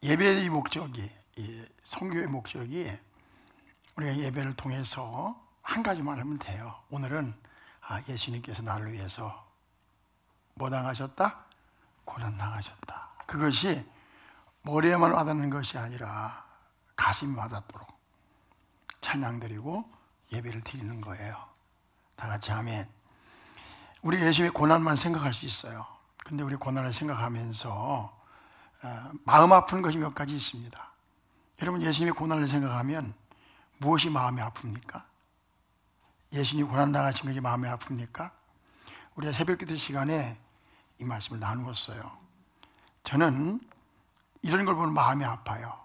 예배의 목적이, 이 선교의 목적이 우리가 예배를 통해서 한 가지만 하면 돼요. 오늘은 예수님께서 나를 위해서 뭐 당하셨다? 고난 당하셨다. 그것이 머리에만 와닿는 것이 아니라 가슴이 와닿도록 찬양드리고 예배를 드리는 거예요. 다 같이 아멘. 우리 예수님의 고난만 생각할 수 있어요. 근데 우리 고난을 생각하면서 마음 아픈 것이 몇 가지 있습니다. 여러분, 예수님의 고난을 생각하면 무엇이 마음이 아픕니까? 예수님이 고난당하신 것이 마음이 아픕니까? 우리가 새벽기도 시간에 이 말씀을 나누었어요. 저는 이런 걸 보면 마음이 아파요.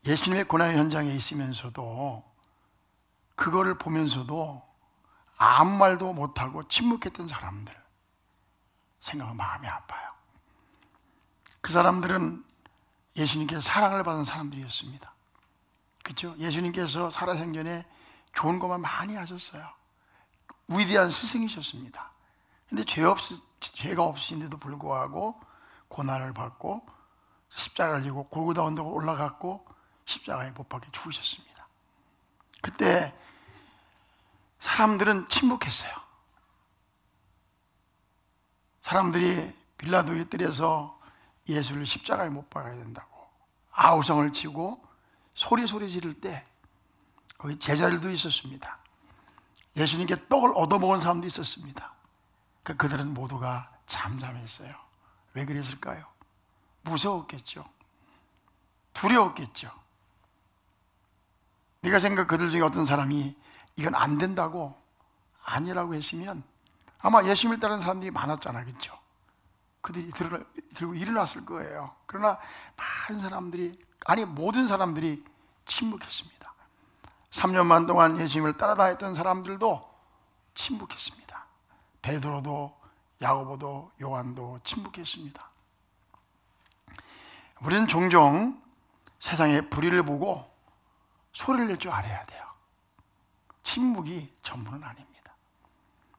예수님의 고난 현장에 있으면서도, 그거를 보면서도 아무 말도 못하고 침묵했던 사람들 생각하면 마음이 아파요. 그 사람들은 예수님께서 사랑을 받은 사람들이었습니다. 그렇죠? 예수님께서 살아생전에 좋은 것만 많이 하셨어요. 위대한 스승이셨습니다. 근데 죄가 없으신데도 불구하고 고난을 받고 십자가를 지고 골고다 언덕을 올라갔고 십자가에 못 박혀 죽으셨습니다. 그때 사람들은 침묵했어요. 사람들이 빌라도의 뜰에서 예수를 십자가에 못 박아야 된다고 아우성을 치고 소리 지를 때 거기 제자들도 있었습니다. 예수님께 떡을 얻어먹은 사람도 있었습니다. 그들은 모두가 잠잠했어요. 왜 그랬을까요? 무서웠겠죠. 두려웠겠죠. 네가 생각 그들 중에 어떤 사람이 이건 안 된다고 아니라고 했으면 아마 예수님을 따르는 사람들이 많았잖아, 그렇죠? 그들이 들고 일어났을 거예요. 그러나 많은 사람들이, 아니 모든 사람들이 침묵했습니다. 3년만 동안 예수님을 따라다녔던 사람들도 침묵했습니다. 베드로도 야고보도 요한도 침묵했습니다. 우리는 종종 세상의 불의를 보고 소리를 낼 줄 알아야 돼요. 침묵이 전부는 아닙니다.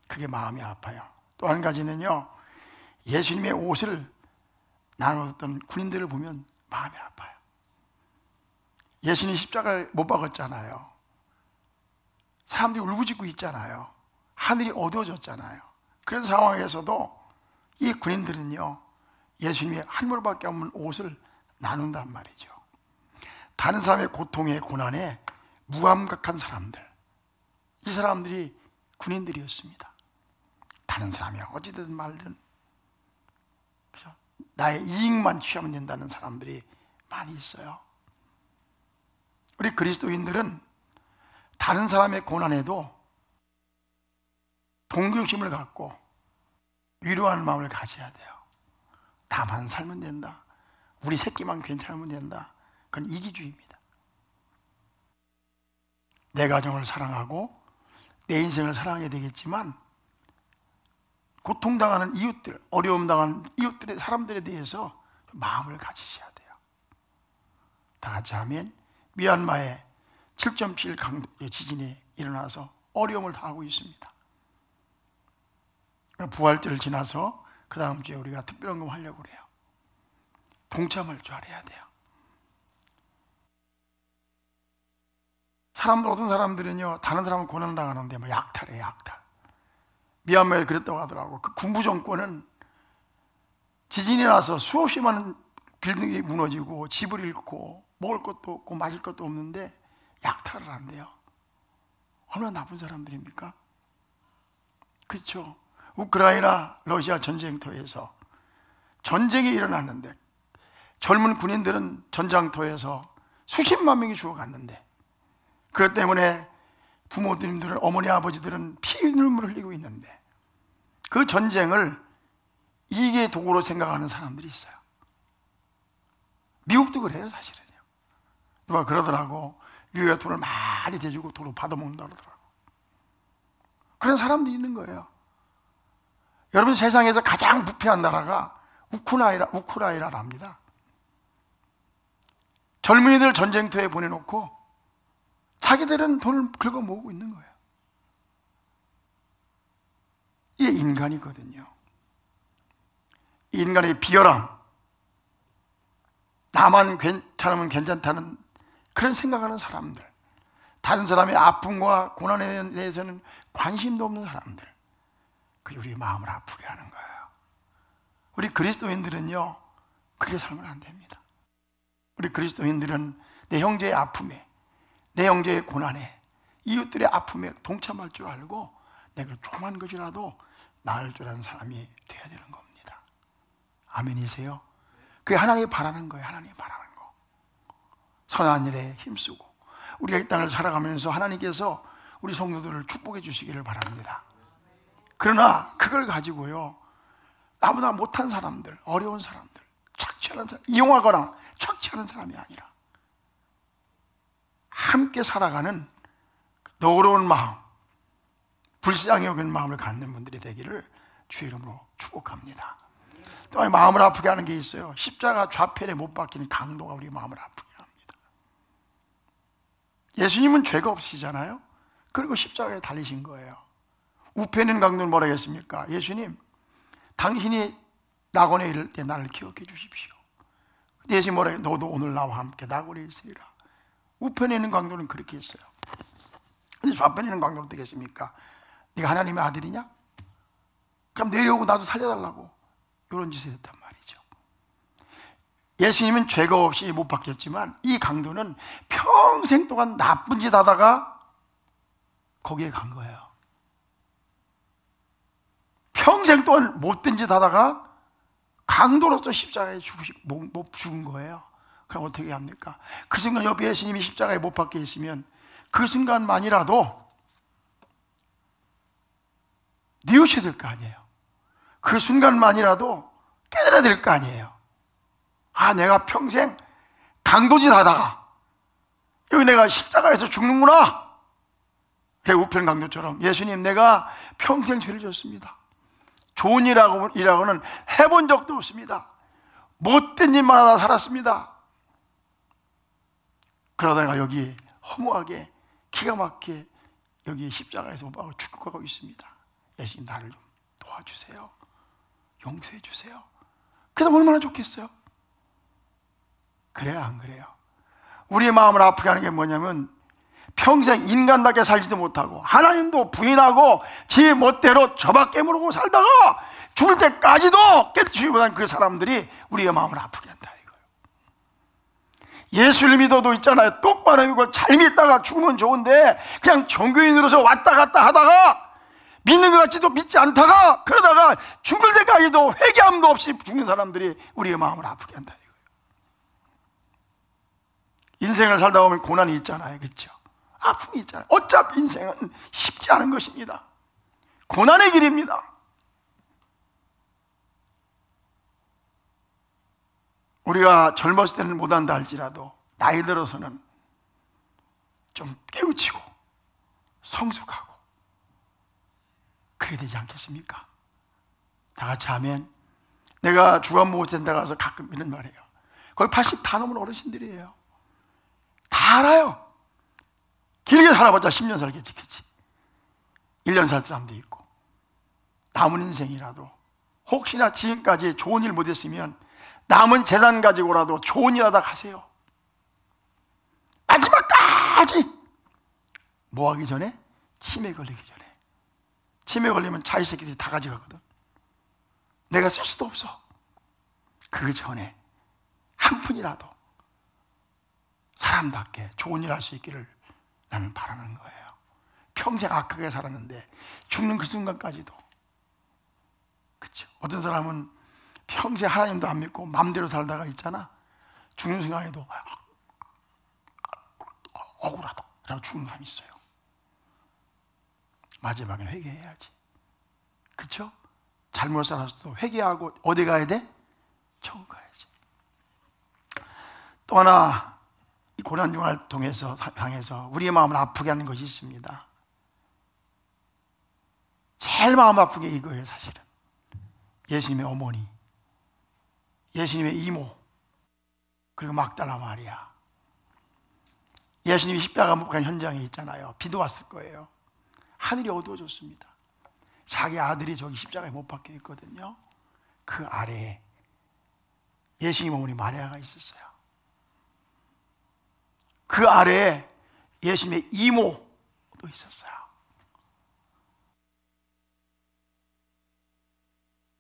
그게 마음이 아파요. 또 한 가지는요, 예수님의 옷을 나누었던 군인들을 보면 마음이 아파요. 예수님 십자가를 못 박았잖아요. 사람들이 울부짖고 있잖아요. 하늘이 어두워졌잖아요. 그런 상황에서도 이 군인들은요, 예수님의 한 벌밖에 없는 옷을 나눈단 말이죠. 다른 사람의 고통에 고난에 무감각한 사람들, 이 사람들이 군인들이었습니다. 다른 사람이 어찌든 말든 나의 이익만 취하면 된다는 사람들이 많이 있어요. 우리 그리스도인들은 다른 사람의 고난에도 동정심을 갖고 위로하는 마음을 가져야 돼요. 나만 살면 된다, 우리 새끼만 괜찮으면 된다, 그건 이기주의입니다. 내 가정을 사랑하고 내 인생을 사랑해야 되겠지만 고통당하는 이웃들, 어려움 당하는 이웃들의 사람들에 대해서 마음을 가지셔야 돼요. 다 같이 하면, 미얀마에 7.7 강도의 지진이 일어나서 어려움을 당하고 있습니다. 부활절을 지나서 그 다음 주에 우리가 특별헌금 하려고 그래요. 동참할 줄 알아야 돼요. 어떤 사람들은요, 다른 사람은 고난을 당하는데 뭐 약탈해, 약탈. 미얀마에 그랬다고 하더라고. 그 군부 정권은 지진이 나서 수없이 많은 빌딩이 무너지고 집을 잃고 먹을 것도 없고 마실 것도 없는데 약탈을 한대요. 얼마나 나쁜 사람들입니까? 그렇죠. 우크라이나 러시아 전쟁터에서 전쟁이 일어났는데 젊은 군인들은 전장터에서 수십만 명이 죽어갔는데, 그것 때문에 부모님들은, 어머니 아버지들은 피눈물을 흘리고 있는데, 그 전쟁을 이익의 도구로 생각하는 사람들이 있어요. 미국도 그래요, 사실은요. 누가 그러더라고. 미국에 돈을 많이 대주고 돈을 받아먹는다 그러더라고. 그런 사람들이 있는 거예요. 여러분, 세상에서 가장 부패한 나라가 우크라이나랍니다. 젊은이들 전쟁터에 보내놓고 자기들은 돈을 긁어 모으고 있는 거예요. 이게 인간이거든요. 이 인간의 비열함, 나만 괜찮으면 괜찮다는 그런 생각하는 사람들, 다른 사람의 아픔과 고난에 대해서는 관심도 없는 사람들, 그게 우리 마음을 아프게 하는 거예요. 우리 그리스도인들은요, 그렇게 살면 안 됩니다. 우리 그리스도인들은 내 형제의 아픔에, 내 형제의 고난에, 이웃들의 아픔에 동참할 줄 알고 내가 조그만 것이라도 나을 줄 아는 사람이 되어야 되는 겁니다. 아멘이세요? 그게 하나님이 바라는 거예요. 하나님이 바라는 거. 선한 일에 힘쓰고 우리가 이 땅을 살아가면서 하나님께서 우리 성도들을 축복해 주시기를 바랍니다. 그러나 그걸 가지고요, 나보다 못한 사람들, 어려운 사람들, 착취하는 사람, 이용하거나 착취하는 사람이 아니라 함께 살아가는 너그러운 마음, 불쌍히 여기는 마음을 갖는 분들이 되기를 주의 이름으로 축복합니다. 또 마음을 아프게 하는 게 있어요. 십자가 좌편에 못 박히는 강도가 우리 마음을 아프게 합니다. 예수님은 죄가 없으시잖아요. 그리고 십자가에 달리신 거예요. 우편에 있는 강도는 뭐라 했습니까? 예수님, 당신이 낙원에 이를 때 나를 기억해 주십시오. 예수님 뭐라 했어요? 너도 오늘 나와 함께 낙원에 있으리라. 우편에 있는 강도는 그렇게 했어요. 근데 좌편에 있는 강도는 어떻게 했습니까? 네가 하나님의 아들이냐? 그럼 내려오고 나도 살려달라고, 이런 짓을 했단 말이죠. 예수님은 죄가 없이 못 박혔지만 이 강도는 평생 동안 나쁜 짓 하다가 거기에 간 거예요. 평생 동안 못된 짓 하다가 강도로서 십자가에 죽은 거예요. 그럼 어떻게 합니까? 그 순간 옆에 예수님이 십자가에 못 박혀 있으면 그 순간만이라도 뉘우쳐야 될 거 아니에요. 그 순간만이라도 깨달아야 될 거 아니에요. 아, 내가 평생 강도짓 하다가 여기 내가 십자가에서 죽는구나. 그래, 우편 강도처럼 예수님, 내가 평생 죄를 졌습니다. 좋은 일이라고는 해본 적도 없습니다. 못된 일만 하다 살았습니다. 그러다가 여기 허무하게 기가 막히게 여기 십자가에서 못 박혀 죽고 있습니다. 예수님, 나를 좀 도와주세요. 용서해 주세요. 그래서 얼마나 좋겠어요? 그래요, 안 그래요? 우리의 마음을 아프게 하는 게 뭐냐면 평생 인간답게 살지도 못하고 하나님도 부인하고 지 멋대로 저밖에 모르고 살다가 죽을 때까지도 깨닫지 못한 그 사람들이 우리의 마음을 아프게 한다 이거예요. 예수를 믿어도 있잖아요. 똑바로 믿고 잘 믿다가 죽으면 좋은데 그냥 종교인으로서 왔다 갔다 하다가 믿는 것 같지도 믿지 않다가 그러다가 죽을 때까지도 회개함도 없이 죽는 사람들이 우리의 마음을 아프게 한다 이거예요. 인생을 살다 보면 고난이 있잖아요. 그렇죠? 아픔이 있잖아요. 어차피 인생은 쉽지 않은 것입니다. 고난의 길입니다. 우리가 젊었을 때는 못한다 할지라도 나이 들어서는 좀 깨우치고 성숙하고 그래야 되지 않겠습니까? 다 같이 하면, 내가 주간목욕센터 가서 가끔 이런 말이에요. 거기 80 다 넘은 어르신들이에요. 다 알아요. 길게 살아봤자 10년 살겠지, 그치? 1년 살 사람도 있고. 남은 인생이라도 혹시나 지금까지 좋은 일 못했으면 남은 재산 가지고라도 좋은 일 하다 가세요. 마지막까지 뭐 하기 전에? 치매 걸리기 전에. 치매 걸리면 자기 새끼들이 다 가져가거든. 내가 쓸 수도 없어. 그 전에 한 푼이라도 사람답게 좋은 일 할 수 있기를 나는 바라는 거예요. 평생 악하게 살았는데 죽는 그 순간까지도. 그렇죠? 어떤 사람은 평생 하나님도 안 믿고 마음대로 살다가 있잖아. 죽는 순간에도 억울하다 라고 죽는 사람이 있어요. 마지막엔 회개해야지. 그렇죠? 잘못 살았어도 회개하고 어디 가야 돼? 천국 가야지. 또 하나 이 고난중을 통해서 당해서 우리의 마음을 아프게 하는 것이 있습니다. 제일 마음 아프게 이거예요. 사실은 예수님의 어머니, 예수님의 이모, 그리고 막달라 마리아. 예수님이 십자가 못 간 현장에 있잖아요. 비도 왔을 거예요. 하늘이 어두워졌습니다. 자기 아들이 저기 십자가에 못 박혀 있거든요. 그 아래에 예수님 어머니 마리아가 있었어요. 그 아래에 예수님의 이모도 있었어요.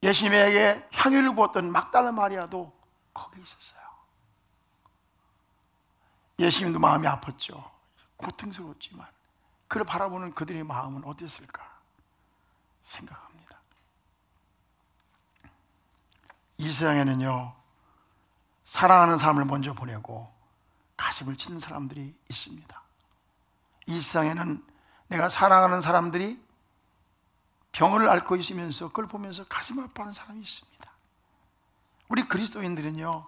예수님에게 향유를 부었던 막달라 마리아도 거기 있었어요. 예수님도 마음이 아팠죠. 고통스러웠지만 그를 바라보는 그들의 마음은 어땠을까 생각합니다. 이 세상에는요, 사랑하는 사람을 먼저 보내고 가슴을 치는 사람들이 있습니다. 이 세상에는 내가 사랑하는 사람들이 병을 앓고 있으면서 그걸 보면서 가슴 아파하는 사람이 있습니다. 우리 그리스도인들은요,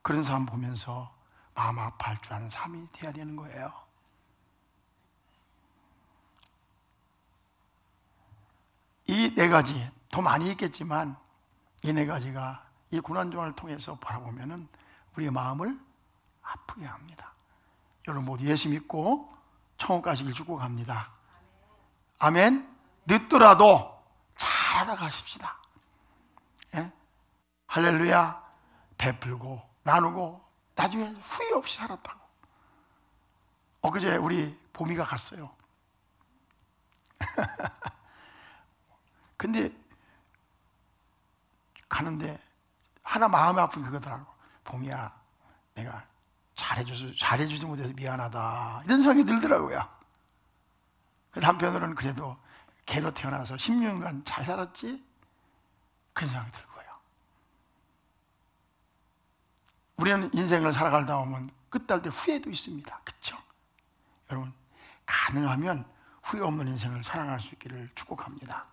그런 사람 보면서 마음 아파할 줄 아는 삶이 돼야 되는 거예요. 이 네 가지, 더 많이 있겠지만 이 네 가지가 이 고난중을 통해서 바라보면은 우리의 마음을 아프게 합니다. 여러분 모두 예수 믿고 천국 가시길 축복합니다. 아멘. 늦더라도 잘하다 가십시다. 예? 할렐루야. 베풀고 나누고 나중에 후회 없이 살았다고. 엊그제 우리 보미가 갔어요. 근데 가는데 하나 마음이 아픈 그거더라고. 보미야, 내가 잘해주지 못해서 미안하다, 이런 생각이 들더라고요. 한편으로는 그래도 개로 태어나서 10년간 잘 살았지? 그런 생각이 들고요. 우리는 인생을 살아가다 보면 끝날 때 후회도 있습니다. 그렇죠? 여러분, 가능하면 후회 없는 인생을 살아갈 수 있기를 축복합니다.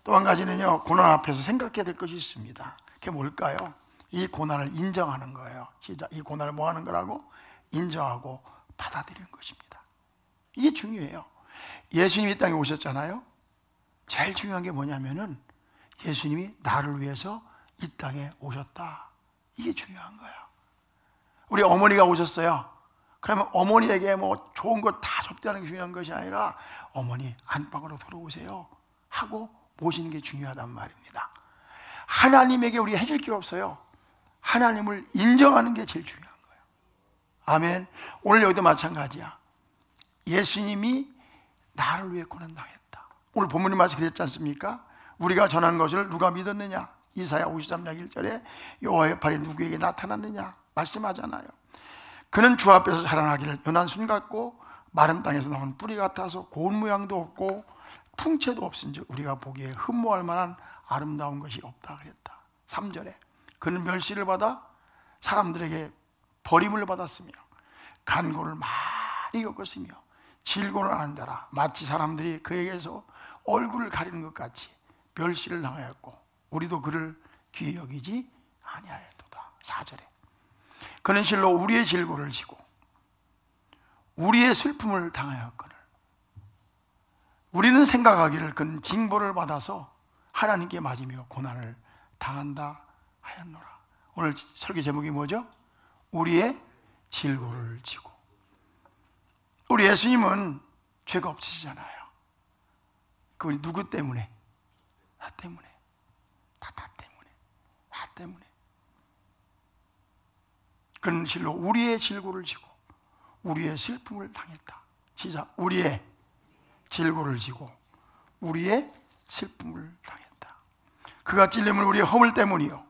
또 한 가지는요, 고난 앞에서 생각해야 될 것이 있습니다. 그게 뭘까요? 이 고난을 인정하는 거예요. 시작. 이 고난을 뭐 하는 거라고? 인정하고 받아들이는 것입니다. 이게 중요해요. 예수님이 이 땅에 오셨잖아요. 제일 중요한 게 뭐냐면은 예수님이 나를 위해서 이 땅에 오셨다. 이게 중요한 거예요. 우리 어머니가 오셨어요. 그러면 어머니에게 뭐 좋은 거 다 접대하는 게 중요한 것이 아니라 어머니 안방으로 들어오세요 하고 모시는 게 중요하단 말입니다. 하나님에게 우리가 해줄 게 없어요. 하나님을 인정하는 게 제일 중요한 거예요. 아멘. 오늘 여기도 마찬가지야. 예수님이 나를 위해 고난당했다. 오늘 본문의 말씀 그랬지 않습니까? 우리가 전한 것을 누가 믿었느냐? 이사야 53장 1절에 여호와의 팔이 누구에게 나타났느냐 말씀하잖아요. 그는 주 앞에서 자라나기를 연한 순 같고 마른 땅에서 나온 뿌리 같아서 고운 모양도 없고 풍채도 없은즉 우리가 보기에 흠모할 만한 아름다운 것이 없다 그랬다. 3절에 그는 멸시를 받아 사람들에게 버림을 받았으며 간고를 많이 겪었으며 질고를 하는 자라 마치 사람들이 그에게서 얼굴을 가리는 것 같이 멸시를 당하였고 우리도 그를 귀히 여기지 아니하였도다. 4절에 그는 실로 우리의 질고를 지고 우리의 슬픔을 당하였거늘 우리는 생각하기를 그는 징벌을 받아서 하나님께 맞으며 고난을 당한다 하였노라. 오늘 설교 제목이 뭐죠? 우리의 질고를 지고. 우리 예수님은 죄가 없으시잖아요. 그 누구 때문에? 나 때문에. 나 때문에. 나 때문에. 그는 실로 우리의 질고를 지고 우리의 슬픔을 당했다. 시작. 우리의 질고를 지고 우리의 슬픔을 당했다. 그가 찔림은 우리의 허물 때문이요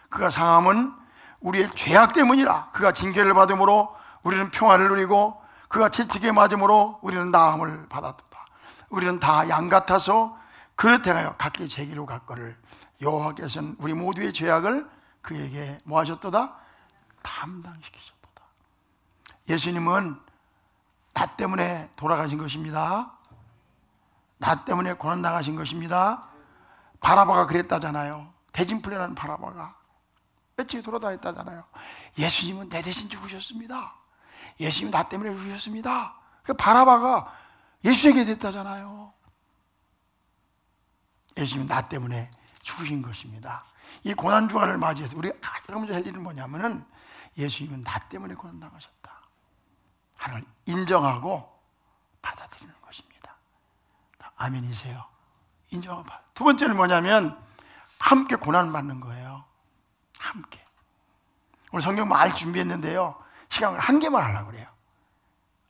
그가 상함은 우리의 죄악 때문이라. 그가 징계를 받음으로 우리는 평화를 누리고 그가 채찍에 맞음으로 우리는 나음을 받았도다. 우리는 다 양 같아서 그릇 행하여 각기 제 길로 갔거늘 여호와께서는 우리 모두의 죄악을 그에게 뭐 하셨도다? 담당시키셨도다. 예수님은 나 때문에 돌아가신 것입니다. 나 때문에 고난 당하신 것입니다. 바라바가 그랬다잖아요. 대진플레라는 바라바가 뼈집에 돌아다녔다잖아요. 예수님은 내 대신 죽으셨습니다. 예수님이 나 때문에 죽으셨습니다. 바라바가 예수에게 됐다잖아요. 예수님은 나 때문에 죽으신 것입니다. 이 고난주간을 맞이해서 우리가 가장 먼저 할 일은 뭐냐면은 예수님은 나 때문에 고난 당하셨다 하나님을 인정하고 받아들이는 것입니다. 아멘이세요? 인정하고 받아. 두 번째는 뭐냐면 함께 고난 받는 거예요. 함께. 오늘 성경 말 준비했는데요. 시간을 한 개만 하려고 그래요.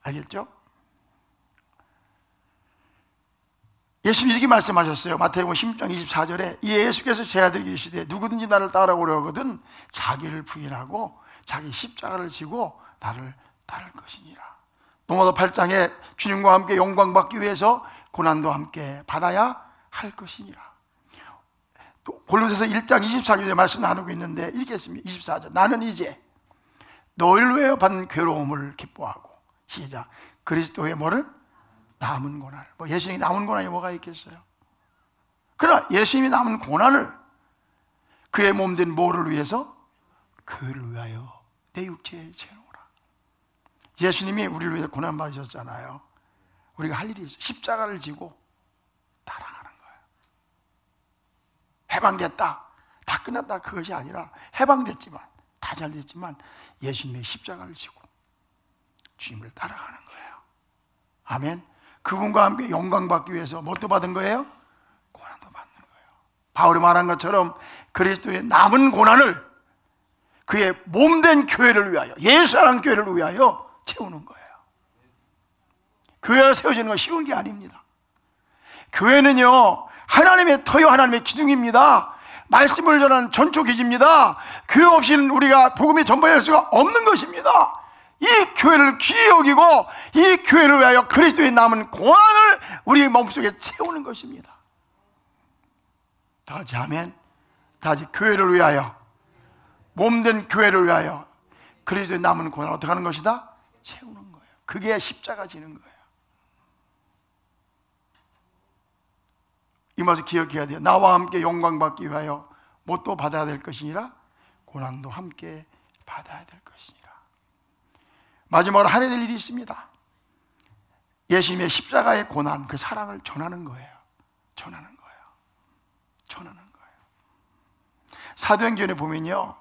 알겠죠? 예수님이 이렇게 말씀하셨어요. 마태복음 16장 24절에 예수께서 제 아들에게 이르시되 누구든지 나를 따라오려 하거든 자기를 부인하고 자기 십자가를 지고 나를 따를 것이니라. 로마서 8장에 주님과 함께 영광받기 위해서 고난도 함께 받아야 할 것이니라. 또 골로새서 1장 24절에 말씀 나누고 있는데 이렇게 했습니다. 24절 나는 이제 너희를 위하여 받는 괴로움을 기뻐하고 시작 그리스도의 뭐를? 남은 고난을. 뭐 예수님이 남은 고난이 뭐가 있겠어요? 그러나 예수님이 남은 고난을 그의 몸된 뭐를 위해서? 그를 위하여 내 육체에 채우라. 예수님이 우리를 위해 고난 받으셨잖아요. 우리가 할 일이 있어요. 십자가를 지고 따라가는 거예요. 해방됐다, 다 끝났다, 그것이 아니라 해방됐지만, 다 잘 됐지만 예수님의 십자가를 지고 주님을 따라가는 거예요. 아멘. 그분과 함께 영광받기 위해서 뭣도 받은 거예요? 고난도 받는 거예요. 바울이 말한 것처럼 그리스도의 남은 고난을 그의 몸된 교회를 위하여, 예수사랑 교회를 위하여 채우는 거예요. 교회가 세워지는 건 쉬운 게 아닙니다. 교회는요, 하나님의 터요, 하나님의 기둥입니다. 말씀을 전하는 전초기지입니다. 교회 없이는 우리가 복음이 전파할 수가 없는 것입니다. 이 교회를 귀히 여기고 이 교회를 위하여 그리스도의 남은 고난을 우리 몸속에 채우는 것입니다. 다 같이 아멘. 다 같이 교회를 위하여, 몸된 교회를 위하여 그리스도의 남은 고난을 어떻게 하는 것이다? 채우는 거예요. 그게 십자가 지는 거예요. 이 말을 기억해야 돼요. 나와 함께 영광받기 위하여 뭣도 받아야 될 것이니라 고난도 함께 받아야 될 것이니라. 마지막으로 하셔야 될 일이 있습니다. 예수님의 십자가의 고난, 그 사랑을 전하는 거예요. 전하는 거예요. 전하는 거예요. 사도행전에 보면요,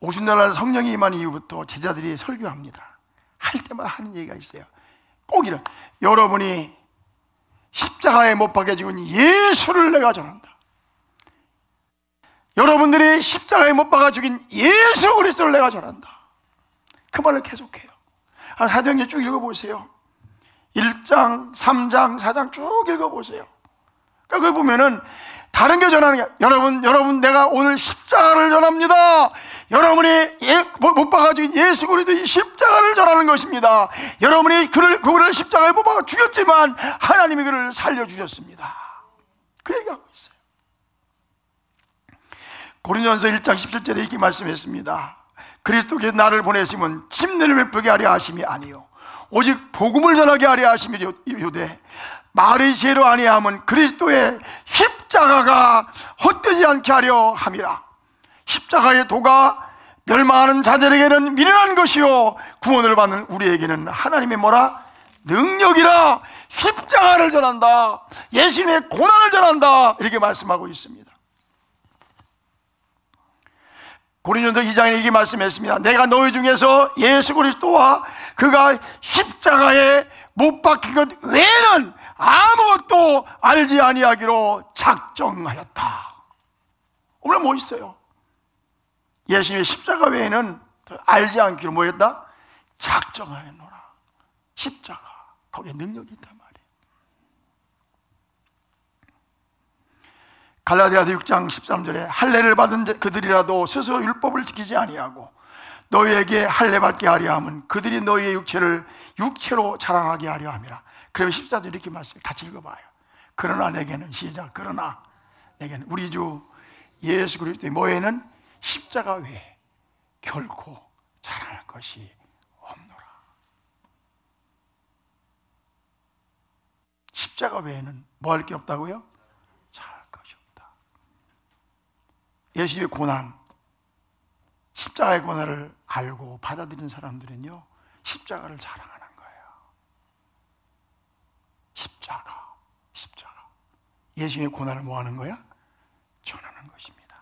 오순절날 성령이 임한 이후부터 제자들이 설교합니다. 할 때마다 하는 얘기가 있어요. 꼭 이런, 여러분이 십자가에 못 박혀 죽은 예수를 내가 전한다. 여러분들이 십자가에 못 박아 죽인 예수 그리스도를 내가 전한다. 그 말을 계속해요. 사도행전 쭉 읽어보세요. 1장, 3장, 4장 쭉 읽어보세요. 그러니까 거기 보면은 다른 게 전하는 게, 여러분 내가 오늘 십자가를 전합니다. 여러분이 못 박아 죽인 예수 그리스도의 십자가를 전하는 것입니다. 여러분이 그를 십자가에 못 박아 죽였지만 하나님이 그를 살려주셨습니다. 그 얘기하고 있어요. 고린도전서 1장 17절에 이렇게 말씀했습니다. 그리스도께서 나를 보내심은 침례를 베푸게 하려 하심이 아니요 오직 복음을 전하게 하려 하심이로되 말의 지혜로 아니함은 그리스도의 십자가가 헛되지 않게 하려 함이라. 십자가의 도가 멸망하는 자들에게는 미련한 것이요 구원을 받는 우리에게는 하나님의 뭐라? 능력이라. 십자가를 전한다. 예수님의 고난을 전한다. 이렇게 말씀하고 있습니다. 고린도전서 2장에 이렇게 말씀했습니다. 내가 너희 중에서 예수 그리스도와 그가 십자가에 못 박힌 것 외에는 아무것도 알지 아니하기로 작정하였다. 오늘 뭐 있어요? 예수님의 십자가 외에는 알지 않기로 뭐 했다? 작정하였노라. 십자가, 거기에 능력이 있단 말이에요. 갈라디아서 6장 13절에 할례를 받은 그들이라도 스스로 율법을 지키지 아니하고 너희에게 할례 받게 하려 함은 그들이 너희의 육체를 육체로 자랑하게 하려 함이라. 그러면 14절 이렇게 말씀해요. 같이 읽어봐요. 그러나 내게는, 시작, 그러나 내게는 우리 주 예수 그리스도의 뭐에는 십자가 외에 결코 자랑할 것이 없노라. 십자가 외에는 뭐 할 게 없다고요? 자랑할 것이 없다. 예수님의 고난, 십자가의 고난을 알고 받아들이는 사람들은요, 십자가를 자랑하는 거예요. 십자가. 예수님의 고난을 뭐 하는 거야? 전하는 것입니다.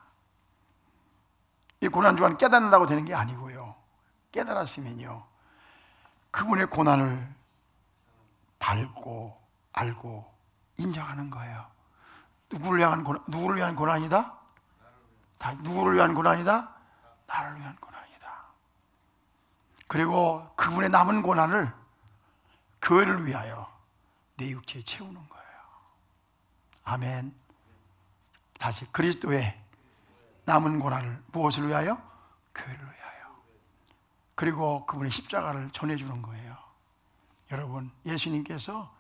이 고난 주간 깨닫는다고 되는 게 아니고요, 깨달았으면요 그분의 고난을 밟고 알고 인정하는 거예요. 누구를 위한 고난이다? 누구를 위한 고난이다? 나를 위한 고난이다. 그리고 그분의 남은 고난을 교회를 위하여 내 육체에 채우는 거예요. 아멘. 다시 그리스도의 남은 고난을 무엇을 위하여? 교회를 위하여. 그리고 그분의 십자가를 전해주는 거예요. 여러분, 예수님께서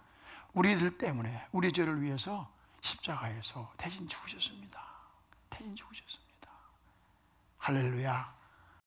우리들 때문에 우리 죄를 위해서 십자가에서 대신 죽으셨습니다. 대신 죽으셨습니다. 할렐루야.